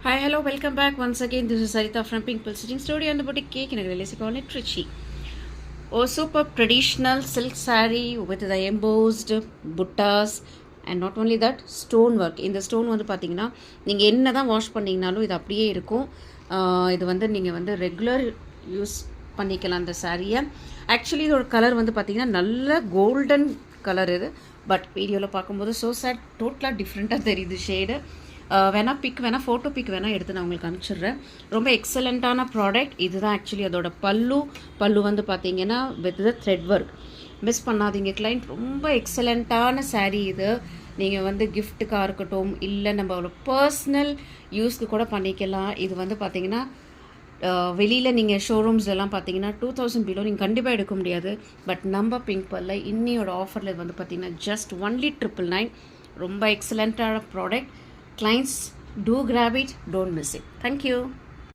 Hi, hello, welcome back once again. This is Sarita from Pink Pill Sitting Studio and the boutique cake in a really call it Trichy. Oh, super traditional silk saree with the embossed buttas and not only that stone work. இந்த stone வந்து பார்த்தீங்கன்னா நீங்கள் என்ன தான் wash பண்ணிங்கனாலும் இது அப்படியே இருக்கும். இது வந்து நீங்கள் வந்து ரெகுலர் யூஸ் பண்ணிக்கலாம் அந்த சாரியை. ஆக்சுவலி இதோட கலர் வந்து பார்த்தீங்கன்னா நல்ல கோல்டன் கலர் இது. பட் வீடியோவில் பார்க்கும்போது ஸோ சேட் டோட்டலாக டிஃப்ரெண்ட்டாக தெரியுது ஷேடு. வேணால் ஃபோட்டோ பிக் வேணால் எடுத்து நான் உங்களுக்கு அனுப்பிச்சிடுறேன். ரொம்ப எக்ஸலண்ட்டான ப்ராடக்ட். இதுதான் ஆக்சுவலி அதோட பல்லு வந்து பார்த்தீங்கன்னா with the thread work. Miss பண்ணாதீங்க கிளைண்ட். ரொம்ப எக்ஸலண்ட்டான சாரீ இது. நீங்கள் வந்து கிஃப்ட்டுக்காக இருக்கட்டும், இல்லை நம்ம பர்சனல் யூஸ்க்கு கூட பண்ணிக்கலாம். இது வந்து பார்த்தீங்கன்னா வெளியில் நீங்கள் ஷோரூம்ஸ் எல்லாம் பார்த்தீங்கன்னா 2000 பிலோ நீங்கள் கண்டிப்பாக எடுக்க முடியாது. பட் நம்ம பிங்க் பல்ல இன்னியோட ஆஃபரில் வந்து பார்த்தீங்கன்னா ஜஸ்ட் ஒன்லி 999. ரொம்ப எக்ஸலண்ட்டான product. Clients, do grab it, don't miss it. Thank you.